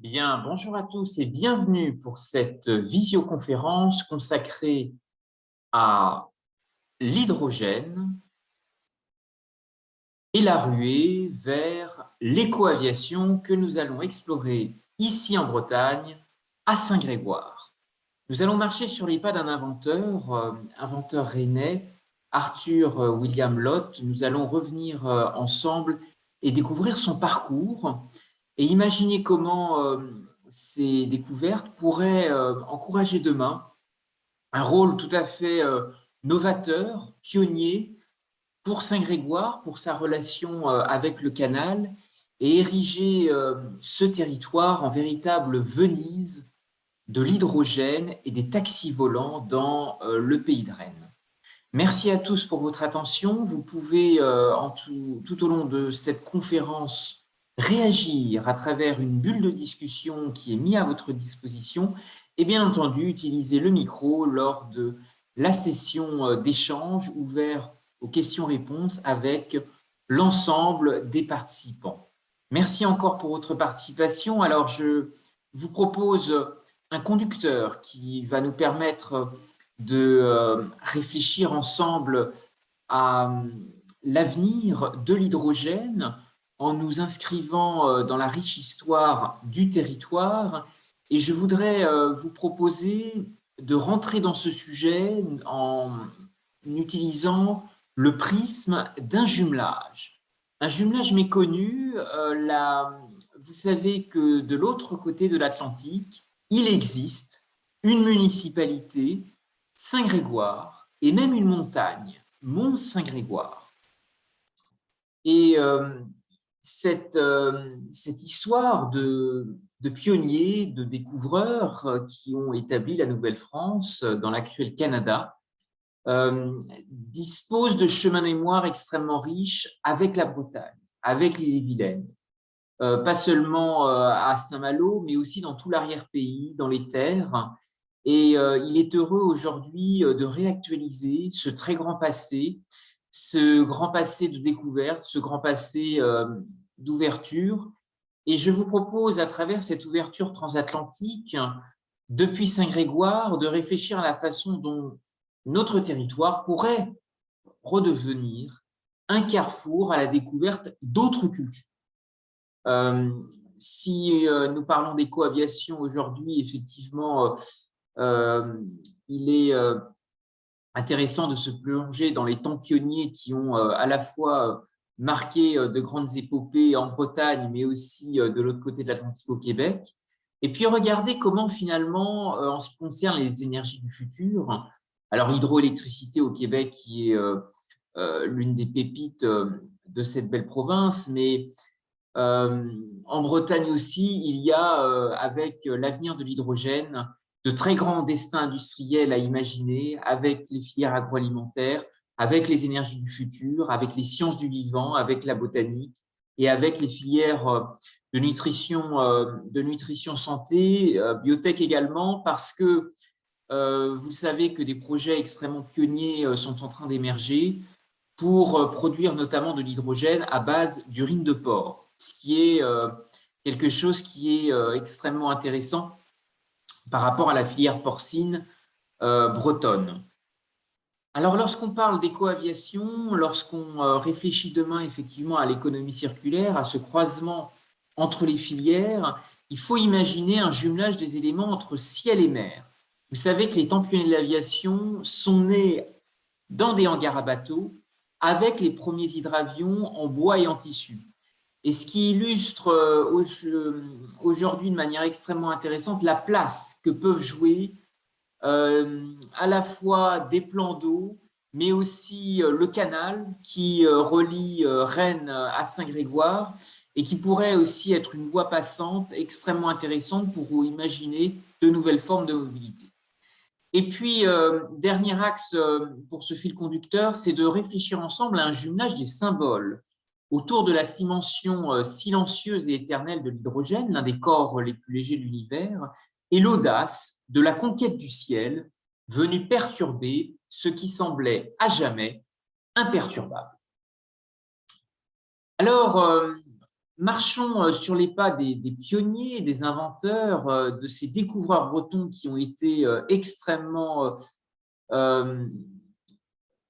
Bien, bonjour à tous et bienvenue pour cette visioconférence consacrée à l'hydrogène et la ruée vers l'éco-aviation que nous allons explorer ici en Bretagne, à Saint-Grégoire. Nous allons marcher sur les pas d'un inventeur rennais, Arthur William Lott. Nous allons revenir ensemble et découvrir son parcours et imaginer comment ces découvertes pourraient encourager demain un rôle tout à fait novateur, pionnier pour Saint-Grégoire, pour sa relation avec le canal et ériger ce territoire en véritable Venise de l'hydrogène et des taxis volants dans le pays de Rennes. Merci à tous pour votre attention. Vous pouvez, tout au long de cette conférence, réagir à travers une bulle de discussion qui est mise à votre disposition et bien entendu utiliser le micro lors de la session d'échange ouverte aux questions-réponses avec l'ensemble des participants. Merci encore pour votre participation. Alors, je vous propose un conducteur qui va nous permettre de réfléchir ensemble à l'avenir de l'hydrogène en nous inscrivant dans la riche histoire du territoire. Et je voudrais vous proposer de rentrer dans ce sujet en utilisant le prisme d'un jumelage. Un jumelage méconnu, vous savez que de l'autre côté de l'Atlantique, il existe une municipalité, Saint-Grégoire, et même une montagne, Mont-Saint-Grégoire. Et cette histoire de pionniers, de découvreurs qui ont établi la Nouvelle-France dans l'actuel Canada, dispose de chemins de mémoire extrêmement riches avec la Bretagne, avec l'Ille-et-Vilaine. Pas seulement à Saint-Malo, mais aussi dans tout l'arrière-pays, dans les terres. Et il est heureux aujourd'hui de réactualiser ce très grand passé de découverte, ce grand passé d'ouverture. Et je vous propose, à travers cette ouverture transatlantique, depuis Saint-Grégoire, de réfléchir à la façon dont notre territoire pourrait redevenir un carrefour à la découverte d'autres cultures. Si nous parlons d'éco-aviation aujourd'hui, effectivement, il est intéressant de se plonger dans les temps pionniers qui ont à la fois marqué de grandes épopées en Bretagne, mais aussi de l'autre côté de l'Atlantique au Québec. Et puis regarder comment finalement, en ce qui concerne les énergies du futur, alors l'hydroélectricité au Québec qui est l'une des pépites de cette belle province, mais en Bretagne aussi, il y a, avec l'avenir de l'hydrogène, de très grands destins industriels à imaginer avec les filières agroalimentaires, avec les énergies du futur, avec les sciences du vivant, avec la botanique et avec les filières de nutrition santé, biotech également, parce que vous savez que des projets extrêmement pionniers sont en train d'émerger pour produire notamment de l'hydrogène à base d'urine de porc, ce qui est quelque chose qui est extrêmement intéressant par rapport à la filière porcine bretonne. Alors, lorsqu'on parle d'éco-aviation, lorsqu'on réfléchit demain effectivement à l'économie circulaire, à ce croisement entre les filières, il faut imaginer un jumelage des éléments entre ciel et mer. Vous savez que les temps pionniers de l'aviation sont nés dans des hangars à bateaux avec les premiers hydravions en bois et en tissu. Et ce qui illustre aujourd'hui de manière extrêmement intéressante la place que peuvent jouer à la fois des plans d'eau, mais aussi le canal qui relie Rennes à Saint-Grégoire et qui pourrait aussi être une voie passante extrêmement intéressante pour imaginer de nouvelles formes de mobilité. Et puis, dernier axe pour ce fil conducteur, c'est de réfléchir ensemble à un jumelage des symboles autour de la dimension silencieuse et éternelle de l'hydrogène, l'un des corps les plus légers de l'univers, et l'audace de la conquête du ciel, venue perturber ce qui semblait à jamais imperturbable. Alors, marchons sur les pas des pionniers, des inventeurs, de ces découvreurs bretons qui ont été extrêmement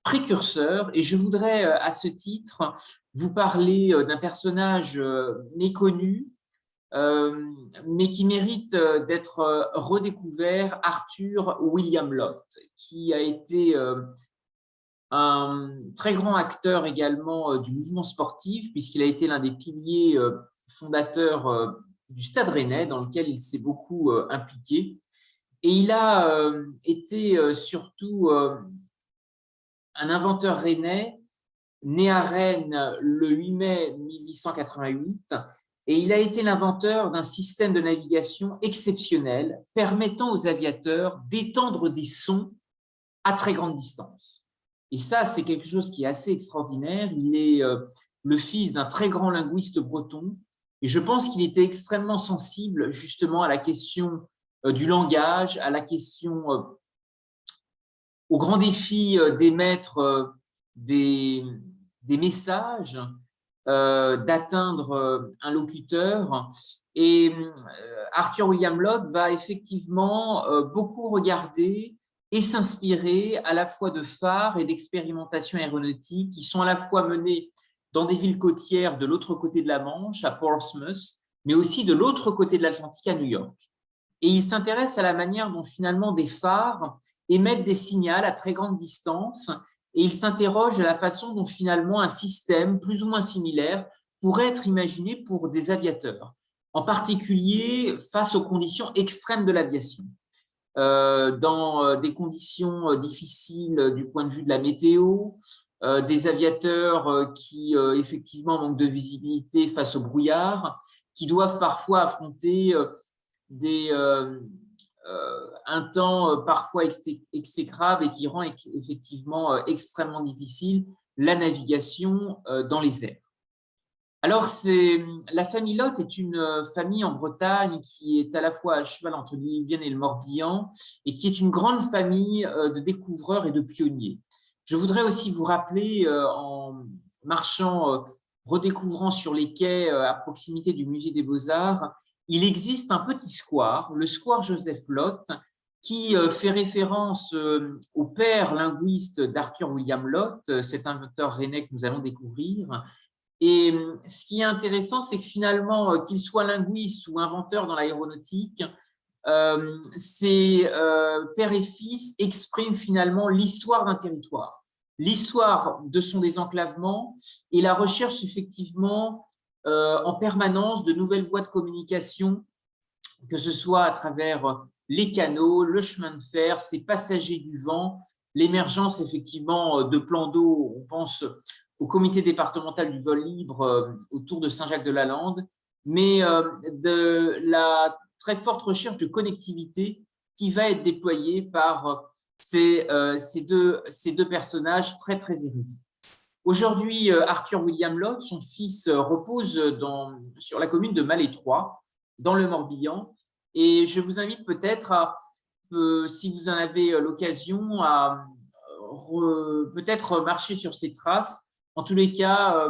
précurseurs. Et je voudrais, à ce titre, vous parler d'un personnage méconnu, mais qui mérite d'être redécouvert, Arthur William Lott, qui a été un très grand acteur également du mouvement sportif, puisqu'il a été l'un des piliers fondateurs du Stade Rennais, dans lequel il s'est beaucoup impliqué. Et il a été surtout un inventeur rennais, né à Rennes le 8 mai 1888, et il a été l'inventeur d'un système de navigation exceptionnel permettant aux aviateurs d'étendre des sons à très grande distance. Et ça, c'est quelque chose qui est assez extraordinaire. Il est le fils d'un très grand linguiste breton, et je pense qu'il était extrêmement sensible justement à la question du langage, à la question, au grand défi d'émettre des messages, d'atteindre un locuteur. Et Arthur William Lott va effectivement beaucoup regarder et s'inspirer à la fois de phares et d'expérimentations aéronautiques qui sont à la fois menées dans des villes côtières de l'autre côté de la Manche, à Portsmouth, mais aussi de l'autre côté de l'Atlantique, à New York. Et il s'intéresse à la manière dont finalement des phares émettent des signaux à très grande distance, et il s'interroge à la façon dont finalement un système plus ou moins similaire pourrait être imaginé pour des aviateurs, en particulier face aux conditions extrêmes de l'aviation. Dans des conditions difficiles du point de vue de la météo, des aviateurs qui effectivement manquent de visibilité face au brouillard, qui doivent parfois affronter un temps parfois exécrable et qui rend effectivement extrêmement difficile la navigation dans les airs. Alors, la famille Lott est une famille en Bretagne qui est à la fois à cheval entre l'Ille-et-Vilaine et le Morbihan, et qui est une grande famille de découvreurs et de pionniers. Je voudrais aussi vous rappeler, en marchant, redécouvrant sur les quais à proximité du musée des Beaux-Arts, il existe un petit square, le square Joseph Lott, qui fait référence au père linguiste d'Arthur William Lott, cet inventeur rennais que nous allons découvrir. Et ce qui est intéressant, c'est que finalement, qu'il soit linguiste ou inventeur dans l'aéronautique, ses père et fils expriment finalement l'histoire d'un territoire, l'histoire de son désenclavement et la recherche effectivement en permanence de nouvelles voies de communication, que ce soit à travers les canaux, le chemin de fer, ces passagers du vent, l'émergence effectivement de plans d'eau. On pense au comité départemental du vol libre autour de Saint-Jacques-de-la-Lande, mais de la très forte recherche de connectivité qui va être déployée par ces deux personnages très, très érudits. Aujourd'hui, Arthur William Lott, son fils, repose sur la commune de Malétroit, dans le Morbihan, et je vous invite peut-être à, si vous en avez l'occasion, à peut-être marcher sur ses traces, en tous les cas,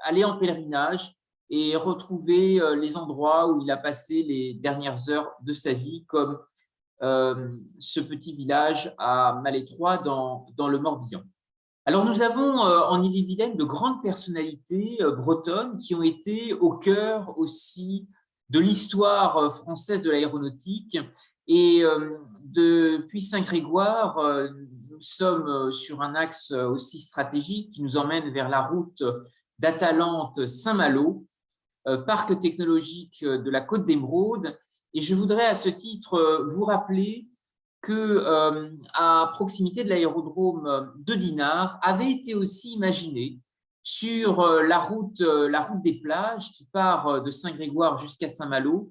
aller en pèlerinage et retrouver les endroits où il a passé les dernières heures de sa vie, comme ce petit village à Malétroit dans le Morbihan. Alors, nous avons en Ille-et-Vilaine de grandes personnalités bretonnes qui ont été au cœur aussi de l'histoire française de l'aéronautique. Et depuis Saint-Grégoire, nous sommes sur un axe aussi stratégique qui nous emmène vers la route d'Atalante-Saint-Malo, parc technologique de la Côte d'Émeraude. Et je voudrais à ce titre vous rappeler qu'à proximité de l'aérodrome de Dinard avait été aussi imaginé sur la route des plages qui part de Saint-Grégoire jusqu'à Saint-Malo,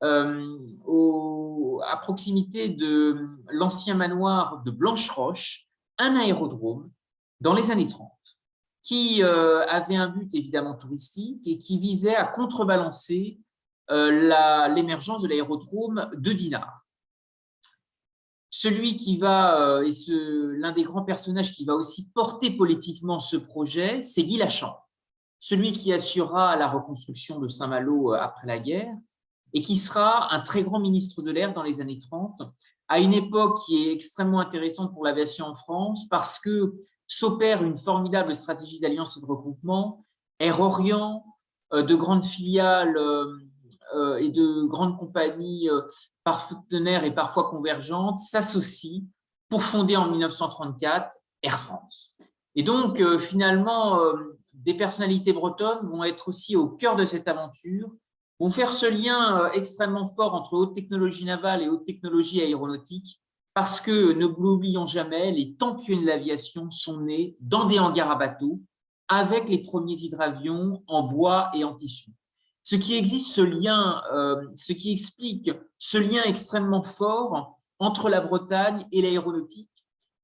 à proximité de l'ancien manoir de Blancheroche, un aérodrome dans les années 30 qui avait un but évidemment touristique et qui visait à contrebalancer l'émergence de l'aérodrome de Dinard. Celui qui va, et l'un des grands personnages qui va aussi porter politiquement ce projet, c'est Guy Lachambre. celui qui assurera la reconstruction de Saint-Malo après la guerre, et qui sera un très grand ministre de l'air dans les années 30, à une époque qui est extrêmement intéressante pour l'aviation en France, parce que s'opère une formidable stratégie d'alliance et de regroupement. Air Orient, de grandes filiales et de grandes compagnies partenaires et parfois convergentes s'associent pour fonder en 1934 Air France. Et donc, finalement, des personnalités bretonnes vont être aussi au cœur de cette aventure, vont faire ce lien extrêmement fort entre haute technologie navale et haute technologie aéronautique, parce que, ne l'oublions jamais, les temps pionniers de l'aviation sont nés dans des hangars à bateaux, avec les premiers hydravions en bois et en tissu. Ce qui existe, ce lien, ce qui explique ce lien extrêmement fort entre la Bretagne et l'aéronautique,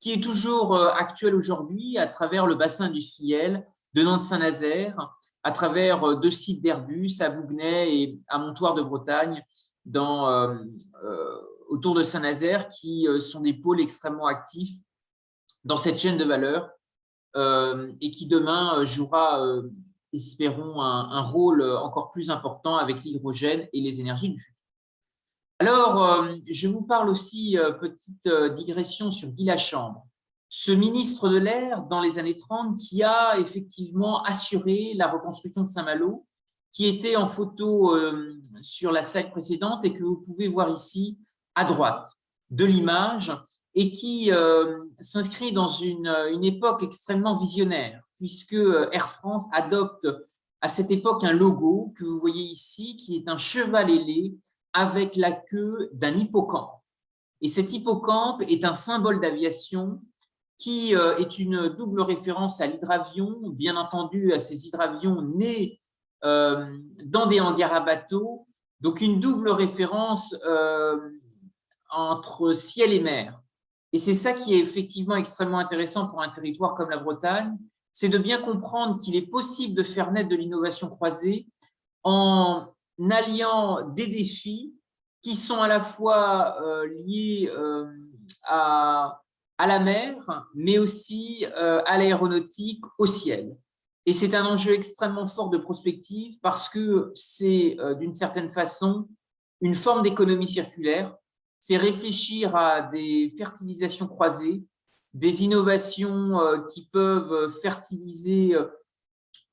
qui est toujours actuel aujourd'hui à travers le bassin industriel de Nantes-Saint-Nazaire, à travers deux sites d'Airbus à Bouguenais et à Montoire de Bretagne, autour de Saint-Nazaire, qui sont des pôles extrêmement actifs dans cette chaîne de valeur et qui demain jouera, espérons, un rôle encore plus important avec l'hydrogène et les énergies du futur. Alors, je vous parle aussi, petite digression sur Guy Lachambre, ce ministre de l'Air dans les années 30 qui a effectivement assuré la reconstruction de Saint-Malo, qui était en photo sur la slide précédente et que vous pouvez voir ici à droite de l'image, et qui s'inscrit dans une époque extrêmement visionnaire, puisque Air France adopte à cette époque un logo que vous voyez ici, qui est un cheval ailé avec la queue d'un hippocampe. Et cet hippocampe est un symbole d'aviation qui est une double référence à l'hydravion, bien entendu à ces hydravions nés dans des hangars à bateaux, donc une double référence entre ciel et mer. Et c'est ça qui est effectivement extrêmement intéressant pour un territoire comme la Bretagne, c'est de bien comprendre qu'il est possible de faire naître de l'innovation croisée en alliant des défis qui sont à la fois liés à la mer, mais aussi à l'aéronautique, au ciel. Et c'est un enjeu extrêmement fort de prospective parce que c'est d'une certaine façon une forme d'économie circulaire. C'est réfléchir à des fertilisations croisées, des innovations qui peuvent fertiliser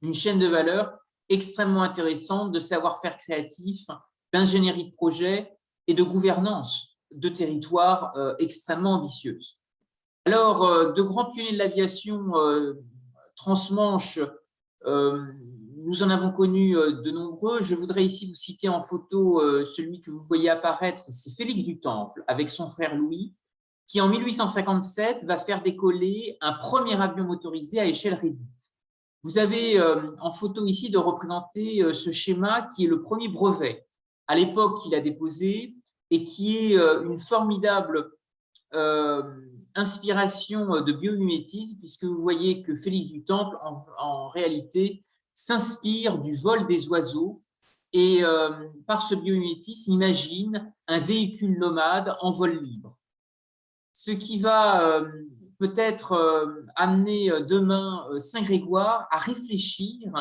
une chaîne de valeur extrêmement intéressante, de savoir-faire créatif, d'ingénierie de projet et de gouvernance de territoire extrêmement ambitieuse. Alors, de grands pionniers de l'aviation transmanche, nous en avons connu de nombreux. Je voudrais ici vous citer en photo celui que vous voyez apparaître, c'est Félix Dutemple, avec son frère Louis, qui en 1857 va faire décoller un premier avion motorisé à échelle réduite. Vous avez en photo ici de représenter ce schéma qui est le premier brevet à l'époque qu'il a déposé et qui est une formidable inspiration de biomimétisme, puisque vous voyez que Félix Dutemple, en réalité, s'inspire du vol des oiseaux et par ce biomimétisme, imagine un véhicule nomade en vol libre. Ce qui va peut-être amener demain Saint-Grégoire à réfléchir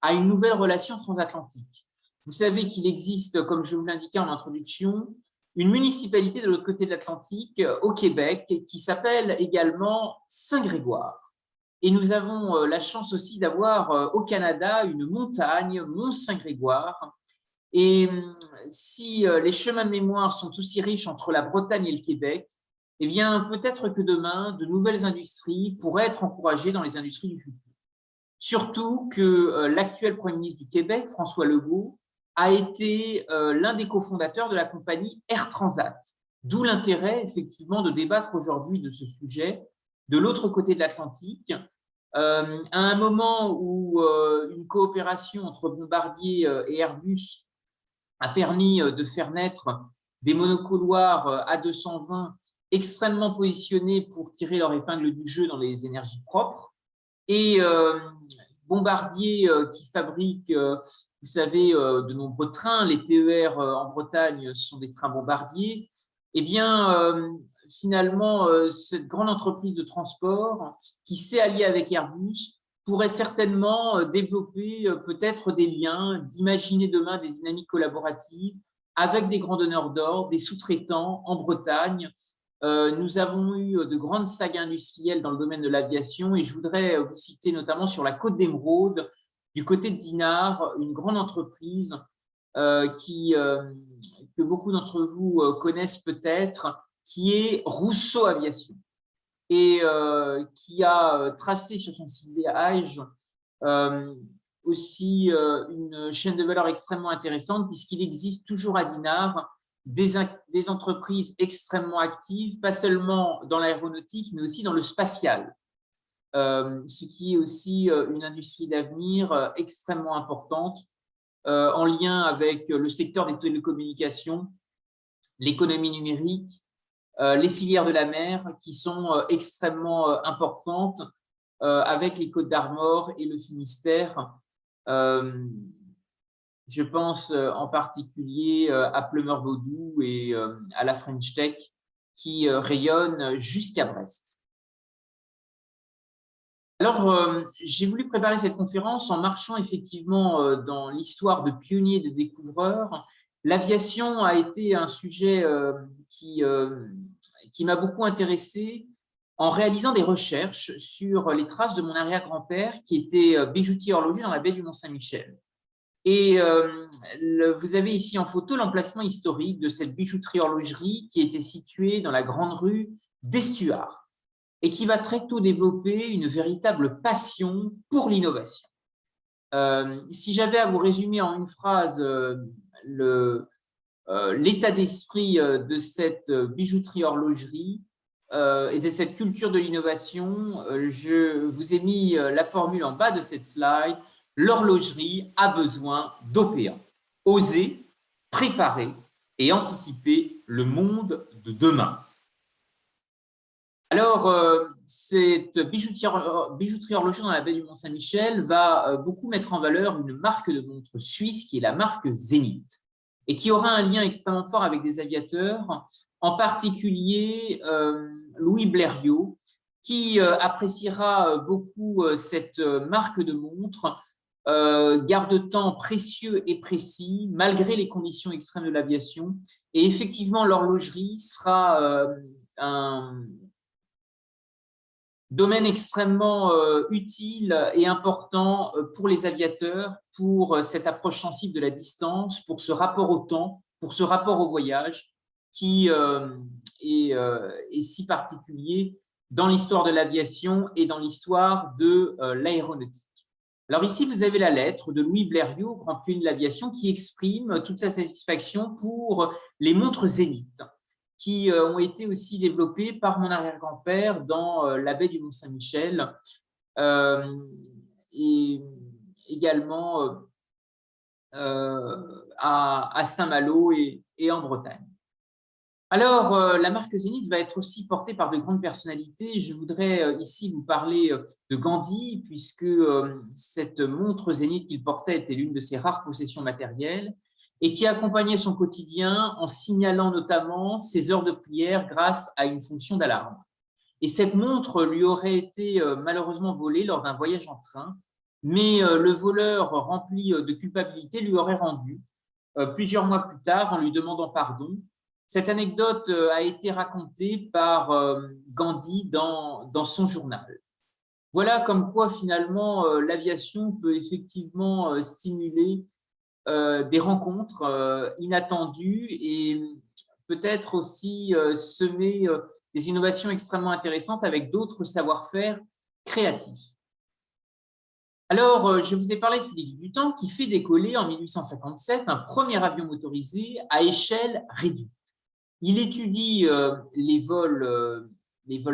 à une nouvelle relation transatlantique. Vous savez qu'il existe, comme je vous l'indiquais en introduction, une municipalité de l'autre côté de l'Atlantique, au Québec, qui s'appelle également Saint-Grégoire. Et nous avons la chance aussi d'avoir au Canada une montagne, Mont-Saint-Grégoire. Et si les chemins de mémoire sont aussi riches entre la Bretagne et le Québec, eh bien, peut-être que demain, de nouvelles industries pourraient être encouragées dans les industries du futur. Surtout que l'actuel Premier ministre du Québec, François Legault, a été l'un des cofondateurs de la compagnie Air Transat. D'où l'intérêt, effectivement, de débattre aujourd'hui de ce sujet de l'autre côté de l'Atlantique, à un moment où une coopération entre Bombardier et Airbus a permis de faire naître des monocouloirs A220 extrêmement positionnés pour tirer leur épingle du jeu dans les énergies propres. Et Bombardier qui fabrique, vous savez, de nombreux trains, les TER en Bretagne sont des trains Bombardier, eh bien, finalement, cette grande entreprise de transport qui s'est alliée avec Airbus pourrait certainement développer peut-être des liens, d'imaginer demain des dynamiques collaboratives avec des grands donneurs d'ordre, des sous-traitants en Bretagne. Nous avons eu de grandes sagas industrielles dans le domaine de l'aviation et je voudrais vous citer notamment sur la côte d'Émeraude, du côté de Dinard, une grande entreprise que beaucoup d'entre vous connaissent peut-être, qui est Rousseau Aviation et qui a tracé sur son site Liège aussi une chaîne de valeur extrêmement intéressante puisqu'il existe toujours à Dinard des entreprises extrêmement actives, pas seulement dans l'aéronautique, mais aussi dans le spatial, ce qui est aussi une industrie d'avenir extrêmement importante en lien avec le secteur des télécommunications, l'économie numérique, les filières de la mer qui sont extrêmement importantes avec les Côtes d'Armor et le Finistère. Je pense en particulier à Pleumeur-Vaudou et à la French Tech qui rayonnent jusqu'à Brest. Alors, j'ai voulu préparer cette conférence en marchant effectivement dans l'histoire de pionniers, de découvreurs. L'aviation a été un sujet qui m'a beaucoup intéressé en réalisant des recherches sur les traces de mon arrière-grand-père qui était bijoutier horloger dans la baie du Mont-Saint-Michel. Et vous avez ici en photo l'emplacement historique de cette bijouterie-horlogerie qui était située dans la grande rue d'Estuard et qui va très tôt développer une véritable passion pour l'innovation. Si j'avais à vous résumer en une phrase l'état d'esprit de cette bijouterie-horlogerie et de cette culture de l'innovation, je vous ai mis la formule en bas de cette slide. L'horlogerie a besoin d'OPA. Oser, préparer et anticiper le monde de demain. Alors, cette bijouterie horloger dans la baie du Mont-Saint-Michel va beaucoup mettre en valeur une marque de montre suisse qui est la marque Zenith et qui aura un lien extrêmement fort avec des aviateurs, en particulier Louis Blériot, qui appréciera beaucoup cette marque de montre, garde-temps précieux et précis, malgré les conditions extrêmes de l'aviation. Et effectivement, l'horlogerie sera un domaine extrêmement utile et important pour les aviateurs, pour cette approche sensible de la distance, pour ce rapport au temps, pour ce rapport au voyage qui est si particulier dans l'histoire de l'aviation et dans l'histoire de l'aéronautique. Alors ici, vous avez la lettre de Louis Blériot, grand pionnier de l'aviation, qui exprime toute sa satisfaction pour les montres Zenith, qui ont été aussi développées par mon arrière-grand-père dans la baie du Mont-Saint-Michel et également à Saint-Malo et en Bretagne. Alors, la marque Zenith va être aussi portée par de grandes personnalités. Je voudrais ici vous parler de Gandhi, puisque cette montre Zenith qu'il portait était l'une de ses rares possessions matérielles et qui accompagnait son quotidien en signalant notamment ses heures de prière grâce à une fonction d'alarme. Et cette montre lui aurait été malheureusement volée lors d'un voyage en train, mais le voleur rempli de culpabilité lui aurait rendu plusieurs mois plus tard en lui demandant pardon. Cette anecdote a été racontée par Gandhi dans son journal. Voilà comme quoi finalement l'aviation peut effectivement stimuler des rencontres inattendues et peut-être aussi semer des innovations extrêmement intéressantes avec d'autres savoir-faire créatifs. Alors, je vous ai parlé de Philippe Dutan qui fait décoller en 1857 un premier avion motorisé à échelle réduite. Il étudie les vols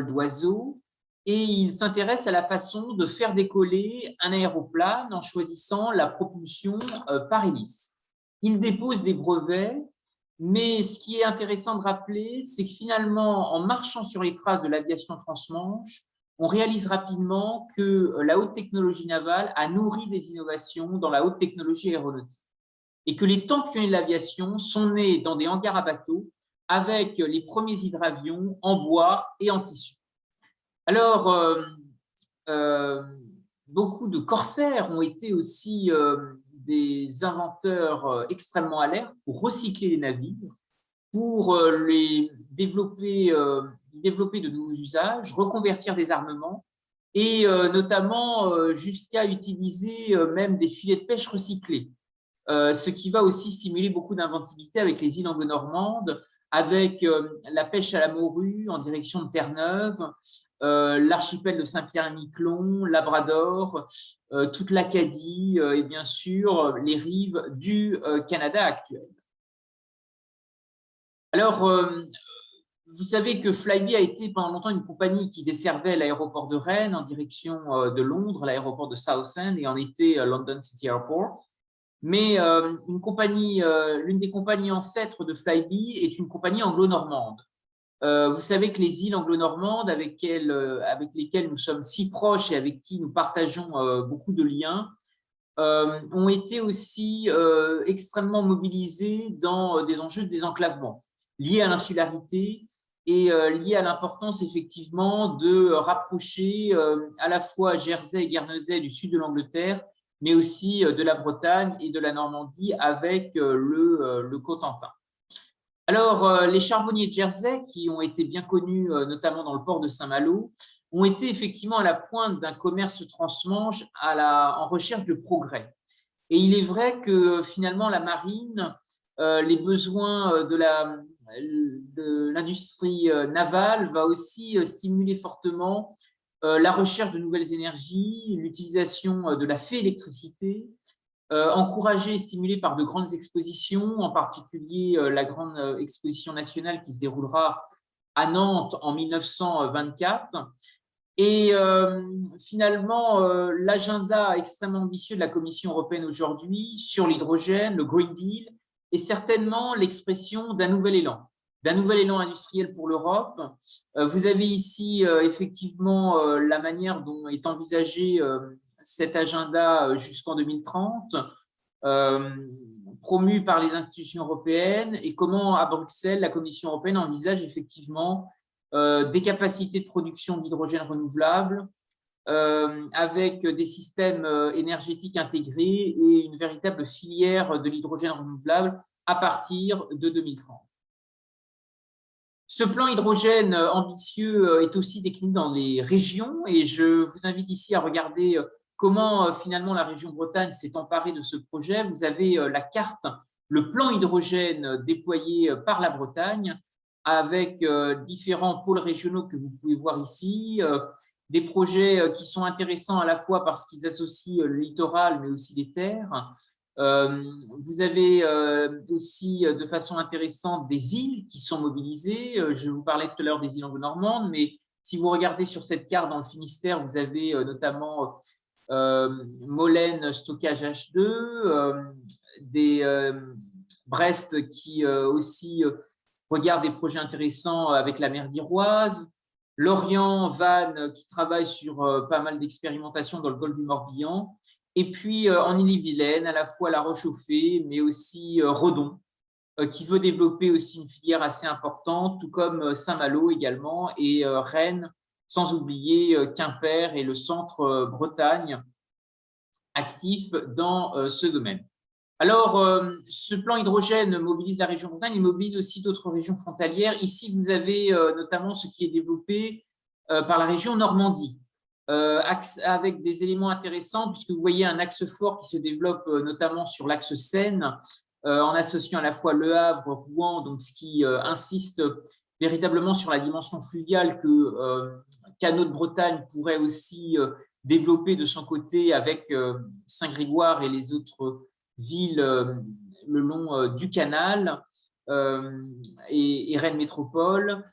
d'oiseaux et il s'intéresse à la façon de faire décoller un aéroplane en choisissant la propulsion par hélice. Il dépose des brevets, mais ce qui est intéressant de rappeler, c'est que finalement, en marchant sur les traces de l'aviation transmanche, on réalise rapidement que la haute technologie navale a nourri des innovations dans la haute technologie aéronautique et que les temps pionniers de l'aviation sont nés dans des hangars à bateaux avec les premiers hydravions en bois et en tissu. Alors, beaucoup de corsaires ont été aussi des inventeurs extrêmement alertes pour recycler les navires, pour les développer de nouveaux usages, reconvertir des armements et notamment jusqu'à utiliser même des filets de pêche recyclés. Ce qui va aussi stimuler beaucoup d'inventivité avec les îles anglo-normandes, avec la pêche à la morue en direction de Terre-Neuve, l'archipel de Saint-Pierre-et-Miquelon, Labrador, toute l'Acadie et bien sûr les rives du Canada actuel. Alors, vous savez que Flybe a été pendant longtemps une compagnie qui desservait l'aéroport de Rennes en direction de Londres, l'aéroport de Southend, et en été London City Airport. Mais l'une des compagnies ancêtres de Flybe est une compagnie anglo-normande. Vous savez que les îles anglo-normandes avec lesquelles nous sommes si proches et avec qui nous partageons beaucoup de liens, ont été aussi extrêmement mobilisées dans des enjeux de désenclavement liés à l'insularité et liés à l'importance effectivement de rapprocher à la fois Jersey et Guernesey du sud de l'Angleterre, mais aussi de la Bretagne et de la Normandie avec le Cotentin. Alors, les charbonniers de Jersey, qui ont été bien connus notamment dans le port de Saint-Malo, ont été effectivement à la pointe d'un commerce transmanche en recherche de progrès. Et il est vrai que finalement, la marine, les besoins de l'industrie navale va aussi stimuler fortement la recherche de nouvelles énergies, l'utilisation de la fée électricité, encouragée et stimulée par de grandes expositions, en particulier la grande exposition nationale qui se déroulera à Nantes en 1924. Et finalement, l'agenda extrêmement ambitieux de la Commission européenne aujourd'hui sur l'hydrogène, le Green Deal, est certainement l'expression d'un nouvel élan industriel pour l'Europe. Vous avez ici effectivement la manière dont est envisagé cet agenda jusqu'en 2030, promu par les institutions européennes, et comment à Bruxelles, la Commission européenne envisage effectivement des capacités de production d'hydrogène renouvelable avec des systèmes énergétiques intégrés et une véritable filière de l'hydrogène renouvelable à partir de 2030. Ce plan hydrogène ambitieux est aussi décliné dans les régions et je vous invite ici à regarder comment finalement la région Bretagne s'est emparée de ce projet. Vous avez la carte, le plan hydrogène déployé par la Bretagne avec différents pôles régionaux que vous pouvez voir ici, des projets qui sont intéressants à la fois parce qu'ils associent le littoral mais aussi les terres. Vous avez aussi de façon intéressante des îles qui sont mobilisées. Je vous parlais tout à l'heure des îles anglo-normandes, mais si vous regardez sur cette carte dans le Finistère, vous avez notamment Molène Stockage H2, Brest qui aussi regarde des projets intéressants avec la mer d'Iroise, Lorient, Vannes qui travaille sur pas mal d'expérimentations dans le golfe du Morbihan, et puis en Ille-et-Vilaine, à la fois La Roche-aux-Fées, mais aussi Redon, qui veut développer aussi une filière assez importante, tout comme Saint-Malo également, et Rennes, sans oublier Quimper et le centre Bretagne, actifs dans ce domaine. Alors, ce plan hydrogène mobilise la région Bretagne, il mobilise aussi d'autres régions frontalières. Ici, vous avez notamment ce qui est développé par la région Normandie, avec des éléments intéressants, puisque vous voyez un axe fort qui se développe notamment sur l'axe Seine, en associant à la fois Le Havre, Rouen, donc ce qui insiste véritablement sur la dimension fluviale que Canaux de Bretagne pourrait aussi développer de son côté avec Saint-Grégoire et les autres villes le long du canal et Rennes Métropole.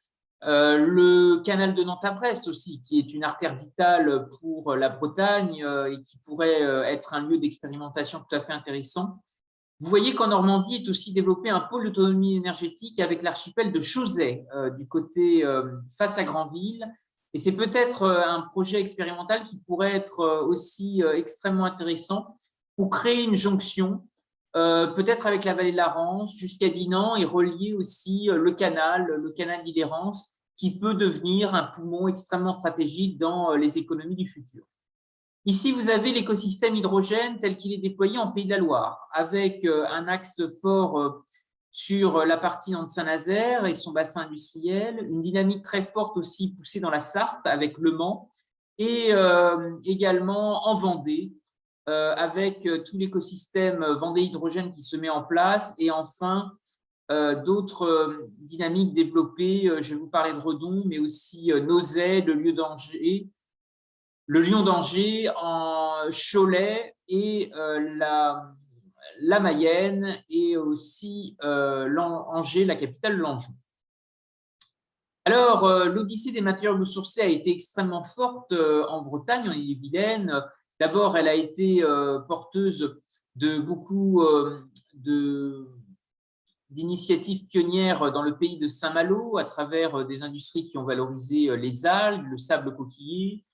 Le canal de Nantes à Brest aussi, qui est une artère vitale pour la Bretagne et qui pourrait être un lieu d'expérimentation tout à fait intéressant. Vous voyez qu'en Normandie est aussi développé un pôle d'autonomie énergétique avec l'archipel de Chausey du côté face à Granville. Et c'est peut-être un projet expérimental qui pourrait être aussi extrêmement intéressant pour créer une jonction, peut-être avec la vallée de la Rance jusqu'à Dinan et relier aussi le canal d'Ille-et-Rance, qui peut devenir un poumon extrêmement stratégique dans les économies du futur. Ici, vous avez l'écosystème hydrogène tel qu'il est déployé en Pays de la Loire, avec un axe fort sur la partie Nantes-Saint-Nazaire et son bassin industriel, une dynamique très forte aussi poussée dans la Sarthe avec Le Mans, et également en Vendée, avec tout l'écosystème Vendée hydrogène qui se met en place, et enfin d'autres dynamiques développées. Je vais vous parler de Redon, mais aussi Nozay, le Lion d'Angers, en Cholet et la Mayenne, et aussi Angers, la capitale de l'Anjou. Alors, l'odyssée des matériaux ressourcés a été extrêmement forte en Bretagne, en Ille-et-Vilaine. D'abord, elle a été porteuse de beaucoup d'initiatives pionnières dans le pays de Saint-Malo, à travers des industries qui ont valorisé les algues, le sable coquillé,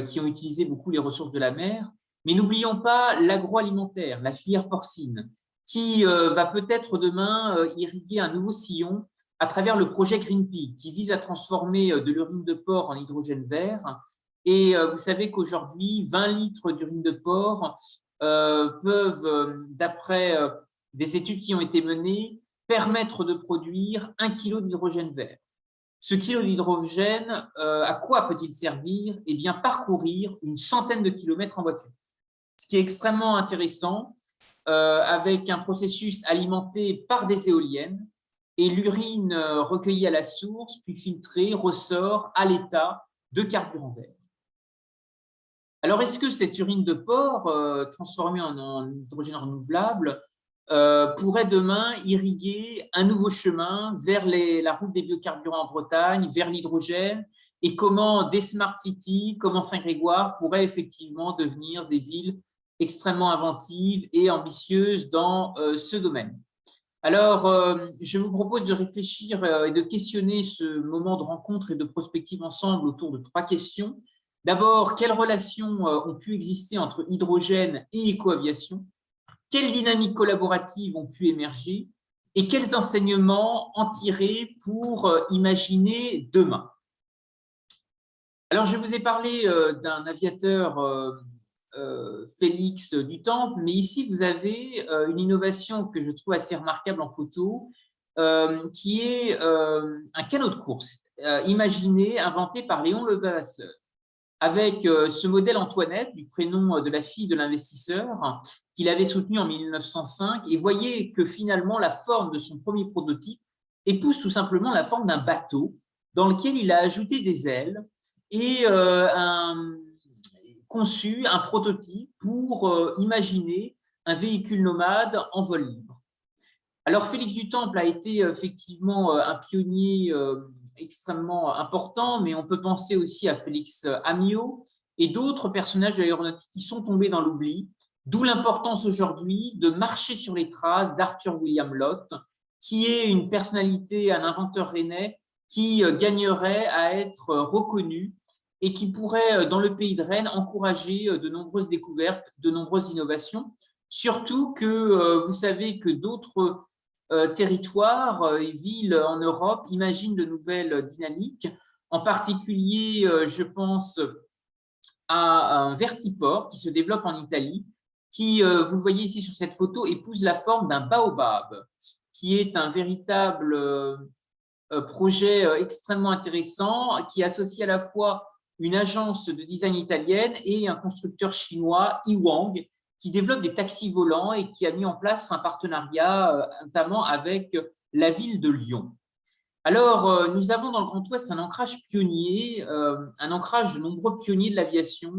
qui ont utilisé beaucoup les ressources de la mer. Mais n'oublions pas l'agroalimentaire, la filière porcine, qui va peut-être demain irriguer un nouveau sillon à travers le projet Greenpeak, qui vise à transformer de l'urine de porc en hydrogène vert. Et vous savez qu'aujourd'hui, 20 litres d'urine de porc peuvent, d'après des études qui ont été menées, permettre de produire 1 kg d'hydrogène vert. Ce kilo d'hydrogène, à quoi peut-il servir? Eh bien, parcourir une centaine de kilomètres en voiture. Ce qui est extrêmement intéressant, avec un processus alimenté par des éoliennes, et l'urine recueillie à la source, puis filtrée, ressort à l'état de carburant vert. Alors, est-ce que cette urine de porc, transformée en hydrogène renouvelable, pourrait demain irriguer un nouveau chemin vers la route des biocarburants en Bretagne, vers l'hydrogène, et comment des smart cities, comment Saint-Grégoire pourraient effectivement devenir des villes extrêmement inventives et ambitieuses dans ce domaine. Alors, je vous propose de réfléchir et de questionner ce moment de rencontre et de prospective ensemble autour de 3 questions. D'abord, quelles relations ont pu exister entre hydrogène et écoaviation? Quelles dynamiques collaboratives ont pu émerger et quels enseignements en tirer pour imaginer demain? Alors, je vous ai parlé d'un aviateur, Félix Dutemple, mais ici, vous avez une innovation que je trouve assez remarquable en photo, qui est un canot de course imaginé, inventé par Léon Levavasseur, avec ce modèle Antoinette, du prénom de la fille de l'investisseur, qu'il avait soutenu en 1905. Et voyez que finalement, la forme de son premier prototype épouse tout simplement la forme d'un bateau dans lequel il a ajouté des ailes et conçu un prototype pour imaginer un véhicule nomade en vol libre. Alors, Félix Dutemple a été effectivement un pionnier extrêmement important, mais on peut penser aussi à Félix Amiot et d'autres personnages de l'aéronautique qui sont tombés dans l'oubli, d'où l'importance aujourd'hui de marcher sur les traces d'Arthur William Lott, qui est une personnalité, un inventeur rennais qui gagnerait à être reconnu et qui pourrait, dans le pays de Rennes, encourager de nombreuses découvertes, de nombreuses innovations, surtout que vous savez que d'autres territoires et villes en Europe imaginent de nouvelles dynamiques. En particulier, je pense à un vertiport qui se développe en Italie, qui, vous le voyez ici sur cette photo, épouse la forme d'un baobab, qui est un véritable projet extrêmement intéressant, qui associe à la fois une agence de design italienne et un constructeur chinois, Iwang, qui développe des taxis volants et qui a mis en place un partenariat notamment avec la ville de Lyon. Alors, nous avons dans le Grand Ouest un ancrage pionnier, un ancrage de nombreux pionniers de l'aviation.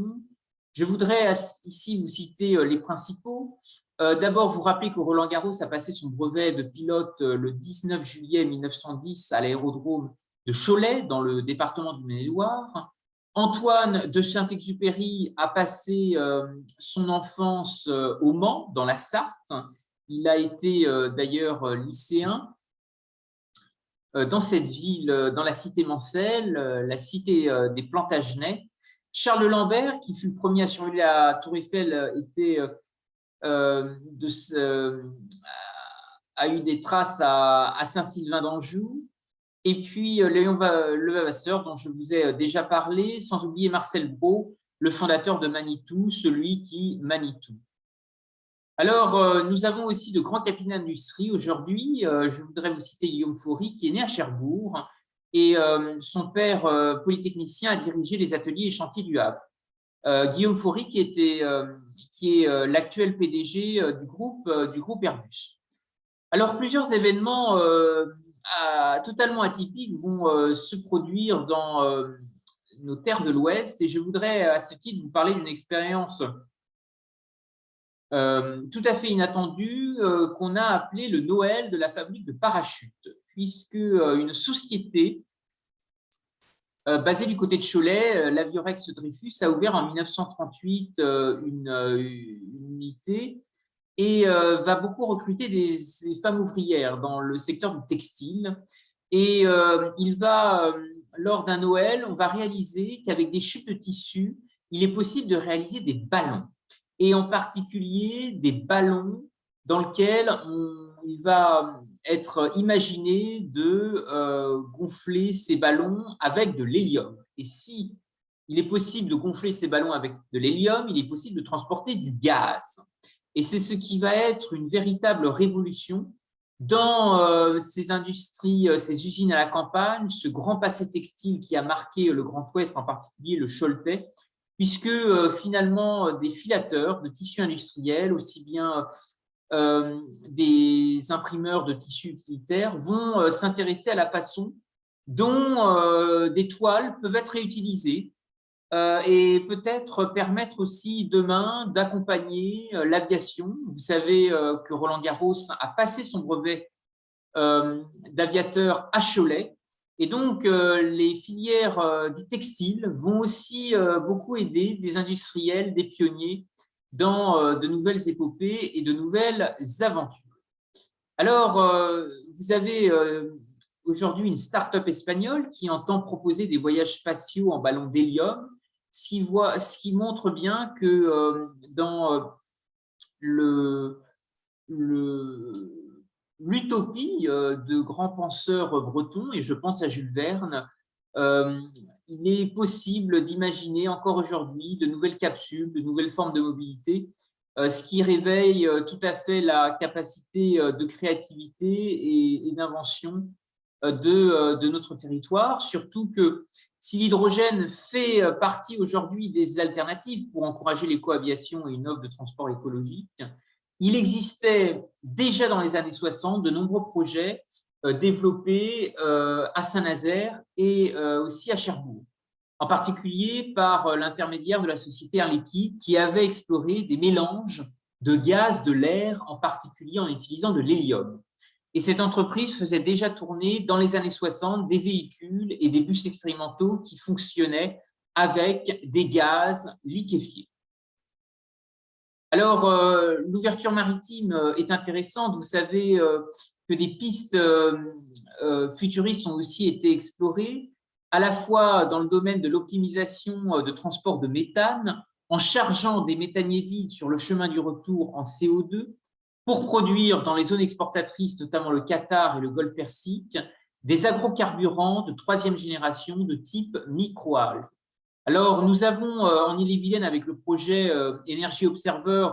Je voudrais ici vous citer les principaux. D'abord, vous rappelez que Roland-Garros a passé son brevet de pilote le 19 juillet 1910 à l'aérodrome de Cholet, dans le département du Maine-et-Loire. Antoine de Saint-Exupéry a passé son enfance au Mans, dans la Sarthe. Il a été d'ailleurs lycéen dans cette ville, dans la cité Mancel, la cité des Plantagenets. Charles Lambert, qui fut le premier à survoler la Tour Eiffel, a eu des traces à Saint-Sylvain d'Anjou. Et puis Léon Levavasseur, dont je vous ai déjà parlé, sans oublier Marcel Brault, le fondateur de Manitou, celui qui manie tout. Alors, nous avons aussi de grands capitaines d'industrie aujourd'hui. Je voudrais vous citer Guillaume Faury, qui est né à Cherbourg, et son père, polytechnicien, a dirigé les ateliers et chantiers du Havre. Guillaume Faury, qui est l'actuel PDG du groupe Airbus. Alors, plusieurs événements totalement atypiques vont se produire dans nos terres de l'Ouest, et je voudrais à ce titre vous parler d'une expérience tout à fait inattendue qu'on a appelée le Noël de la fabrique de parachutes, puisque une société basée du côté de Cholet, l'Aviorex Dreyfus, a ouvert en 1938 une unité et va beaucoup recruter des femmes ouvrières dans le secteur du textile. Et lors d'un Noël, on va réaliser qu'avec des chutes de tissu, il est possible de réaliser des ballons, et en particulier des ballons dans lesquels il va être imaginé de gonfler ces ballons avec de l'hélium. Et si il est possible de gonfler ces ballons avec de l'hélium, il est possible de transporter du gaz. Et c'est ce qui va être une véritable révolution dans ces industries, ces usines à la campagne, ce grand passé textile qui a marqué le Grand Ouest, en particulier le Choletais, puisque finalement des filateurs de tissus industriels, aussi bien des imprimeurs de tissus utilitaires, vont s'intéresser à la façon dont des toiles peuvent être réutilisées et peut-être permettre aussi demain d'accompagner l'aviation. Vous savez que Roland Garros a passé son brevet d'aviateur à Cholet, et donc les filières du textile vont aussi beaucoup aider des industriels, des pionniers dans de nouvelles épopées et de nouvelles aventures. Alors, vous avez aujourd'hui une start-up espagnole qui entend proposer des voyages spatiaux en ballon d'hélium, ce qui montre bien que dans l'utopie de grands penseurs bretons, et je pense à Jules Verne, il est possible d'imaginer encore aujourd'hui de nouvelles capsules, de nouvelles formes de mobilité, ce qui réveille tout à fait la capacité de créativité et d'invention de notre territoire, surtout que si l'hydrogène fait partie aujourd'hui des alternatives pour encourager l'éco-aviation et une offre de transport écologique, il existait déjà dans les années 60 de nombreux projets développés à Saint-Nazaire et aussi à Cherbourg, en particulier par l'intermédiaire de la société Air Liquide qui avait exploré des mélanges de gaz, de l'air, en particulier en utilisant de l'hélium. Et cette entreprise faisait déjà tourner dans les années 60 des véhicules et des bus expérimentaux qui fonctionnaient avec des gaz liquéfiés. Alors, l'ouverture maritime est intéressante. Vous savez que des pistes futuristes ont aussi été explorées, à la fois dans le domaine de l'optimisation de transport de méthane, en chargeant des méthaniers vides sur le chemin du retour en CO2, pour produire dans les zones exportatrices, notamment le Qatar et le Golfe Persique, des agrocarburants de troisième génération de type microalgues. Alors, nous avons en Ille-et-Vilaine, avec le projet Énergie Observer,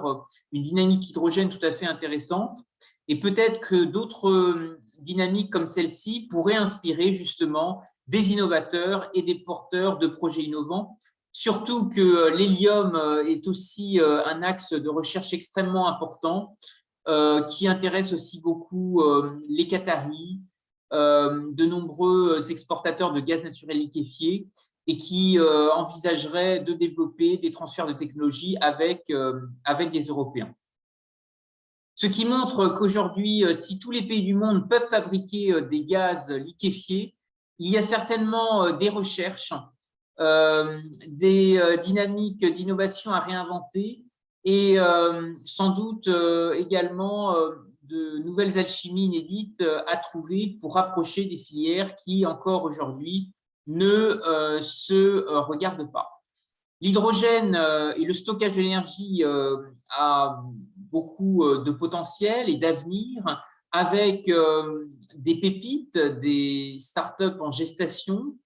une dynamique hydrogène tout à fait intéressante, et peut-être que d'autres dynamiques comme celle-ci pourraient inspirer justement des innovateurs et des porteurs de projets innovants, surtout que l'hélium est aussi un axe de recherche extrêmement important qui intéresse aussi beaucoup les Qataris, de nombreux exportateurs de gaz naturel liquéfié, et qui envisageraient de développer des transferts de technologie avec des Européens. Ce qui montre qu'aujourd'hui, si tous les pays du monde peuvent fabriquer des gaz liquéfiés, il y a certainement des recherches, des dynamiques d'innovation à réinventer, et sans doute également de nouvelles alchimies inédites à trouver pour rapprocher des filières qui, encore aujourd'hui, ne se regardent pas. L'hydrogène et le stockage de l'énergie a beaucoup de potentiel et d'avenir, avec des pépites, des startups en gestation,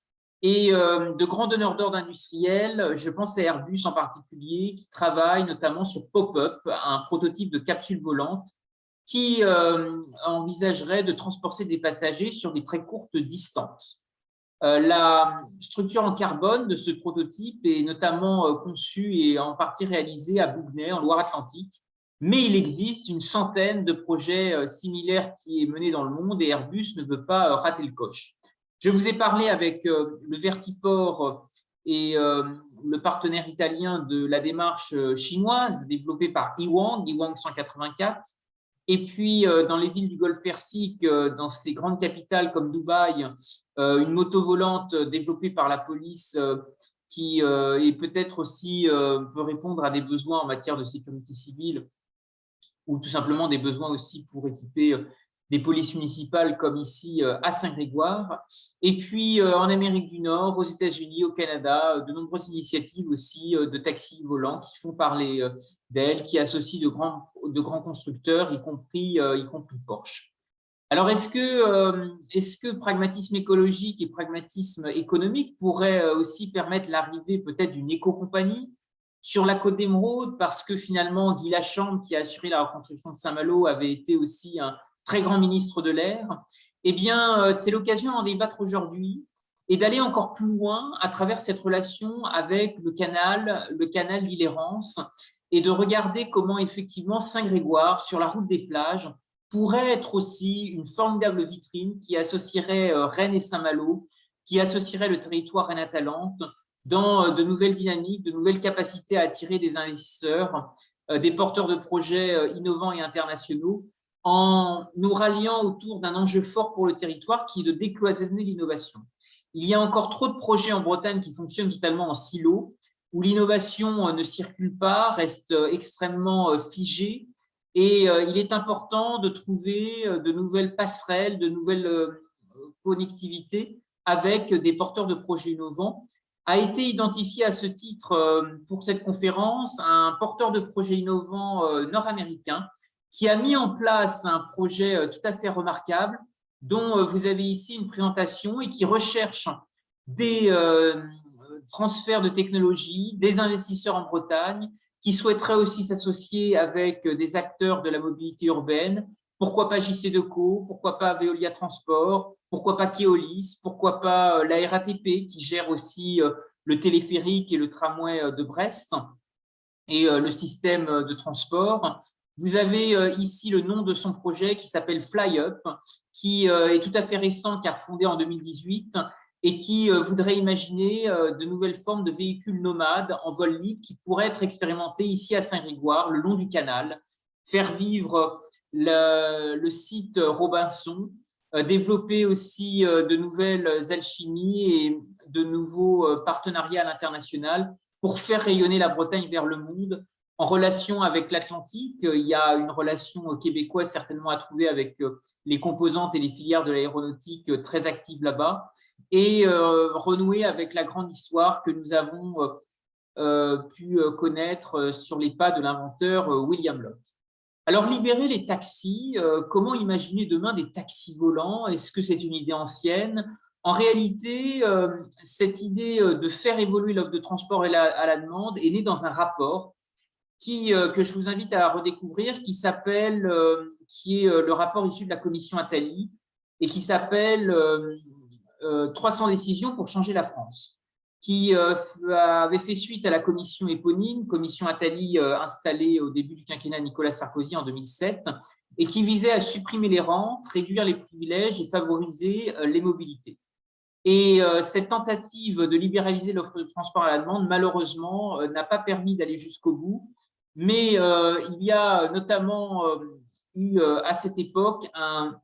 et de grands donneurs d'ordre industriels. Je pense à Airbus en particulier, qui travaille notamment sur Pop-Up, un prototype de capsule volante qui envisagerait de transporter des passagers sur des très courtes distances. La structure en carbone de ce prototype est notamment conçue et en partie réalisée à Bougnay, en Loire-Atlantique, mais il existe une centaine de projets similaires qui est menés dans le monde et Airbus ne veut pas rater le coche. Je vous ai parlé avec le Vertiport et le partenaire italien de la démarche chinoise développée par Iwang 184. Et puis, dans les villes du Golfe Persique, dans ces grandes capitales comme Dubaï, une moto volante développée par la police qui est peut-être aussi peut répondre à des besoins en matière de sécurité civile ou tout simplement des besoins aussi pour équiper des polices municipales comme ici à Saint-Grégoire. Et puis en Amérique du Nord, aux États-Unis, au Canada, de nombreuses initiatives aussi de taxis volants qui font parler d'elles, qui associent de grands constructeurs, y compris Porsche. Alors, est-ce que pragmatisme écologique et pragmatisme économique pourraient aussi permettre l'arrivée peut-être d'une éco-compagnie sur la Côte d'Émeraude, parce que finalement, Guy Lachambre, qui a assuré la reconstruction de Saint-Malo, avait été aussi un très grand ministre de l'air? Eh bien, c'est l'occasion d'en débattre aujourd'hui et d'aller encore plus loin à travers cette relation avec le canal d'Île-et-Rance, et de regarder comment effectivement Saint-Grégoire, sur la route des plages, pourrait être aussi une formidable vitrine qui associerait Rennes et Saint-Malo, qui associerait le territoire rhénat-Talente dans de nouvelles dynamiques, de nouvelles capacités à attirer des investisseurs, des porteurs de projets innovants et internationaux, en nous ralliant autour d'un enjeu fort pour le territoire qui est de décloisonner l'innovation. Il y a encore trop de projets en Bretagne qui fonctionnent totalement en silo, où l'innovation ne circule pas, reste extrêmement figée, et il est important de trouver de nouvelles passerelles, de nouvelles connectivités avec des porteurs de projets innovants. A été identifié à ce titre pour cette conférence un porteur de projets innovants nord-américain qui a mis en place un projet tout à fait remarquable dont vous avez ici une présentation et qui recherche des transferts de technologie, des investisseurs en Bretagne qui souhaiteraient aussi s'associer avec des acteurs de la mobilité urbaine. Pourquoi pas JC-Deco, pourquoi pas Veolia Transport, pourquoi pas Keolis, pourquoi pas la RATP qui gère aussi le téléphérique et le tramway de Brest et le système de transport. Vous avez ici le nom de son projet qui s'appelle FlyUp, qui est tout à fait récent car fondé en 2018 et qui voudrait imaginer de nouvelles formes de véhicules nomades en vol libre qui pourraient être expérimentés ici à Saint-Grégoire, le long du canal, faire vivre le site Robinson, développer aussi de nouvelles alchimies et de nouveaux partenariats à l'international pour faire rayonner la Bretagne vers le monde en relation avec l'Atlantique. Il y a une relation québécoise certainement à trouver avec les composantes et les filières de l'aéronautique très actives là-bas et renouer avec la grande histoire que nous avons pu connaître sur les pas de l'inventeur William Lotte. Alors, libérer les taxis, comment imaginer demain des taxis volants? Est-ce que c'est une idée ancienne? En réalité, cette idée de faire évoluer l'offre de transport à la demande est née dans un rapport que je vous invite à redécouvrir, qui est le rapport issu de la commission Attali et qui s'appelle 300 décisions pour changer la France, qui avait fait suite à la commission éponyme, commission Attali installée au début du quinquennat Nicolas Sarkozy en 2007, et qui visait à supprimer les rentes, réduire les privilèges et favoriser les mobilités. Et cette tentative de libéraliser l'offre de transport à la demande, malheureusement, n'a pas permis d'aller jusqu'au bout, mais il y a notamment eu à cette époque un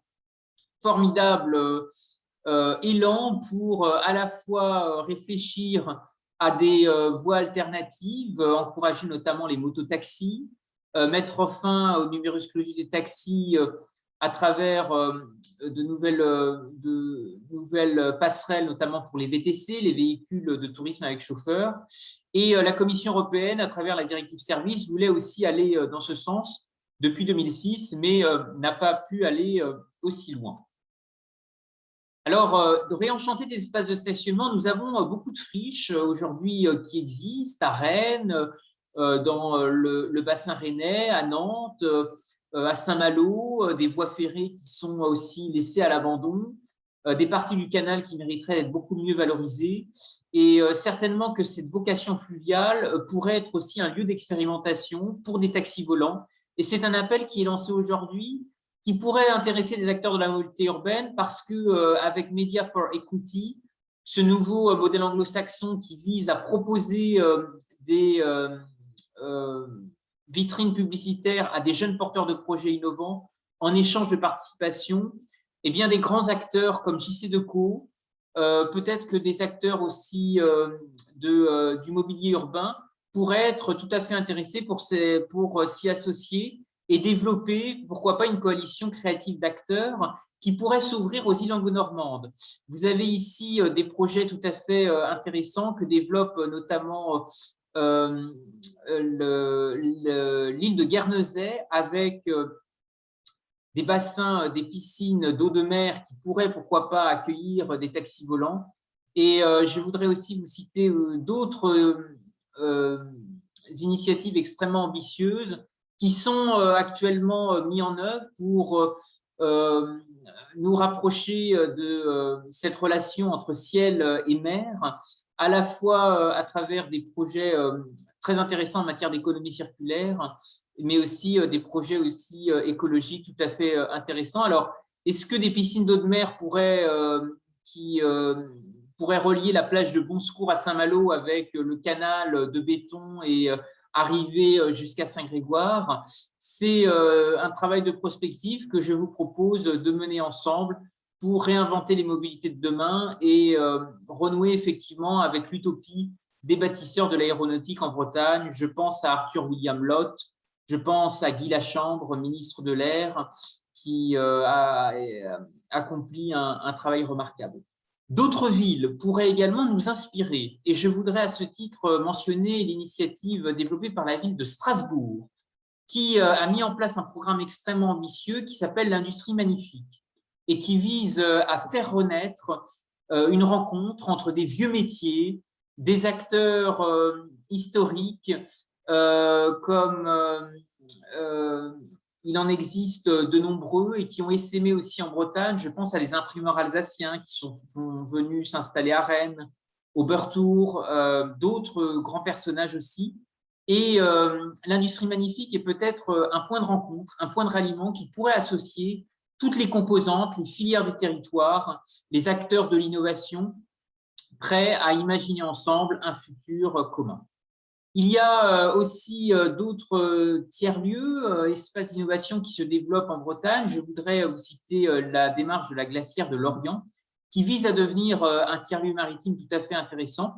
formidable élan pour à la fois réfléchir à des voies alternatives, encourager notamment les mototaxis, mettre fin au numerus clausus des taxis à travers de nouvelles passerelles, notamment pour les VTC, les véhicules de tourisme avec chauffeur. Et la Commission européenne, à travers la directive service, voulait aussi aller dans ce sens depuis 2006, mais n'a pas pu aller aussi loin. Alors, de réenchanter des espaces de stationnement, nous avons beaucoup de friches aujourd'hui qui existent à Rennes, dans le bassin rennais, à Nantes, à Saint-Malo, des voies ferrées qui sont aussi laissées à l'abandon, des parties du canal qui mériteraient d'être beaucoup mieux valorisées. Et certainement que cette vocation fluviale pourrait être aussi un lieu d'expérimentation pour des taxis volants. Et c'est un appel qui est lancé aujourd'hui, qui pourrait intéresser des acteurs de la mobilité urbaine parce que avec Media for Equity, ce nouveau modèle anglo-saxon qui vise à proposer des vitrines publicitaires à des jeunes porteurs de projets innovants en échange de participation, eh bien des grands acteurs comme JC-Deco, peut-être que des acteurs aussi du mobilier urbain pourraient être tout à fait intéressés pour s'y associer et développer, pourquoi pas, une coalition créative d'acteurs qui pourrait s'ouvrir aux îles anglo-normandes. Vous avez ici des projets tout à fait intéressants que développe notamment l'île de Guernesey avec des bassins, des piscines d'eau de mer qui pourraient, pourquoi pas, accueillir des taxis volants. Et je voudrais aussi vous citer d'autres initiatives extrêmement ambitieuses qui sont actuellement mises en œuvre pour nous rapprocher de cette relation entre ciel et mer, à la fois à travers des projets très intéressants en matière d'économie circulaire, mais aussi des projets aussi écologiques tout à fait intéressants. Alors, est-ce que des piscines d'eau de mer pourraient relier la plage de Bon Secours à Saint-Malo avec le canal de béton et arriver jusqu'à Saint-Grégoire? C'est un travail de prospective que je vous propose de mener ensemble pour réinventer les mobilités de demain et renouer effectivement avec l'utopie des bâtisseurs de l'aéronautique en Bretagne. Je pense à Arthur William Lott, je pense à Guy Lachambre, ministre de l'Air, qui a accompli un travail remarquable. D'autres villes pourraient également nous inspirer, et je voudrais à ce titre mentionner l'initiative développée par la ville de Strasbourg, qui a mis en place un programme extrêmement ambitieux qui s'appelle l'Industrie Magnifique et qui vise à faire renaître une rencontre entre des vieux métiers, des acteurs historiques, comme il en existe de nombreux et qui ont essaimé aussi en Bretagne. Je pense à les imprimeurs alsaciens qui sont venus s'installer à Rennes, au Beurtour, d'autres grands personnages aussi. Et l'Industrie Magnifique est peut-être un point de rencontre, un point de ralliement qui pourrait associer toutes les composantes, les filières du territoire, les acteurs de l'innovation, prêts à imaginer ensemble un futur commun. Il y a aussi d'autres tiers-lieux, espaces d'innovation qui se développent en Bretagne. Je voudrais vous citer la démarche de la glacière de Lorient, qui vise à devenir un tiers-lieu maritime tout à fait intéressant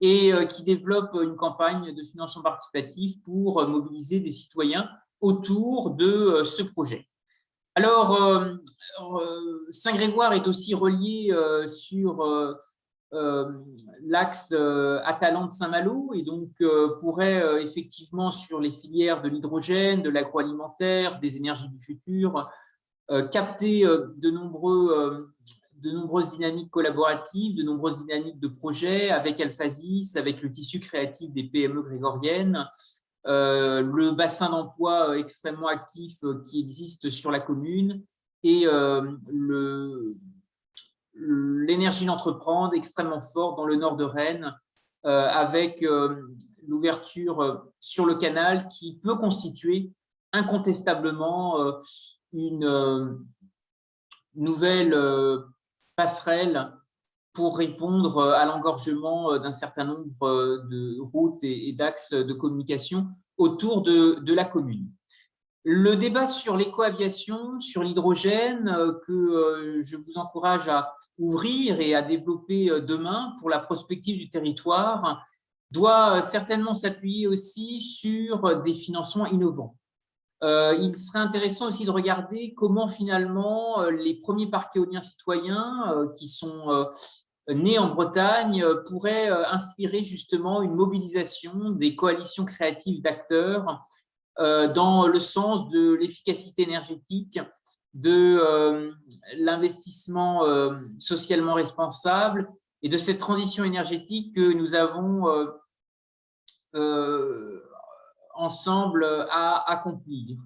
et qui développe une campagne de financement participatif pour mobiliser des citoyens autour de ce projet. Alors, Saint-Grégoire est aussi relié sur l'axe Atalante-Saint-Malo et donc pourrait effectivement sur les filières de l'hydrogène, de l'agroalimentaire, des énergies du futur, capter de nombreuses dynamiques collaboratives, de nombreuses dynamiques de projets avec Alphasis, avec le tissu créatif des PME grégoriennes, le bassin d'emploi extrêmement actif qui existe sur la commune et l'énergie d'entreprendre extrêmement forte dans le nord de Rennes avec l'ouverture sur le canal qui peut constituer incontestablement une nouvelle passerelle pour répondre à l'engorgement d'un certain nombre de routes et d'axes de communication autour de la commune. Le débat sur l'éco-aviation, sur l'hydrogène, que je vous encourage à ouvrir et à développer demain pour la prospective du territoire, doit certainement s'appuyer aussi sur des financements innovants. Il serait intéressant aussi de regarder comment finalement les premiers parcs éoliens citoyens qui sont nés en Bretagne pourraient inspirer justement une mobilisation des coalitions créatives d'acteurs dans le sens de l'efficacité énergétique de l'investissement socialement responsable et de cette transition énergétique que nous avons ensemble à accomplir.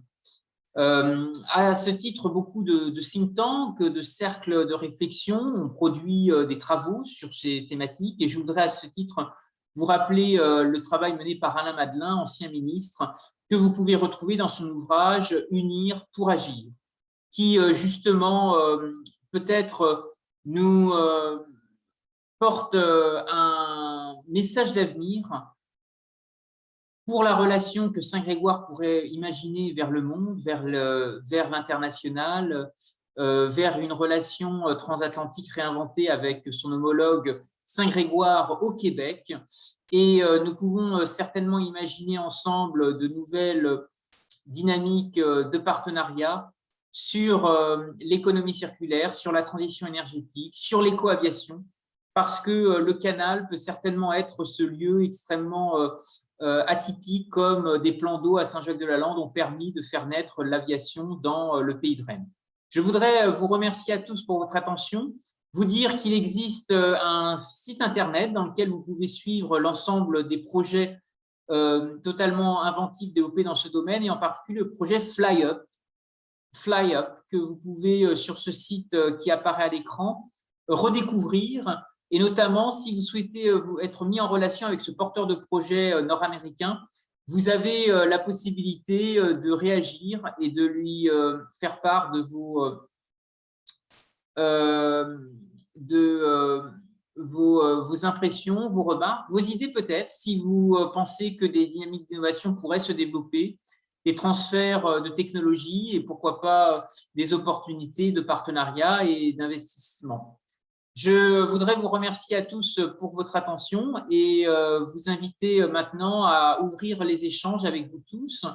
À ce titre, beaucoup de think tanks, de cercles de réflexion ont produit des travaux sur ces thématiques et je voudrais à ce titre vous rappeler le travail mené par Alain Madelin, ancien ministre, que vous pouvez retrouver dans son ouvrage « Unir pour agir », qui justement peut-être nous porte un message d'avenir pour la relation que Saint-Grégoire pourrait imaginer vers le monde, vers l'international, vers une relation transatlantique réinventée avec son homologue Saint-Grégoire au Québec. Et nous pouvons certainement imaginer ensemble de nouvelles dynamiques de partenariat sur l'économie circulaire, sur la transition énergétique, sur l'éco-aviation, parce que le canal peut certainement être ce lieu extrêmement atypique comme des plans d'eau à Saint-Jacques-de-la-Lande ont permis de faire naître l'aviation dans le pays de Rennes. Je voudrais vous remercier à tous pour votre attention, vous dire qu'il existe un site internet dans lequel vous pouvez suivre l'ensemble des projets totalement inventifs développés dans ce domaine et en particulier le projet FlyUp, que vous pouvez sur ce site qui apparaît à l'écran redécouvrir. Et notamment, si vous souhaitez être mis en relation avec ce porteur de projet nord-américain, vous avez la possibilité de réagir et de lui faire part de vos impressions, vos remarques, vos idées peut-être, si vous pensez que des dynamiques d'innovation pourraient se développer, des transferts de technologies et pourquoi pas des opportunités de partenariat et d'investissement. Je voudrais vous remercier à tous pour votre attention et vous inviter maintenant à ouvrir les échanges avec vous tous.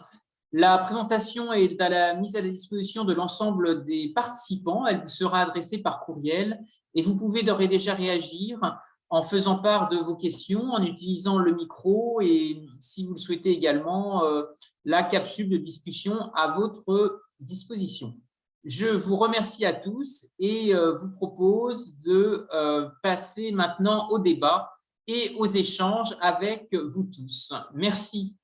La présentation est à la mise à la disposition de l'ensemble des participants. Elle vous sera adressée par courriel et vous pouvez d'ores et déjà réagir en faisant part de vos questions, en utilisant le micro et, si vous le souhaitez également, la capsule de discussion à votre disposition. Je vous remercie à tous et vous propose de passer maintenant au débat et aux échanges avec vous tous. Merci.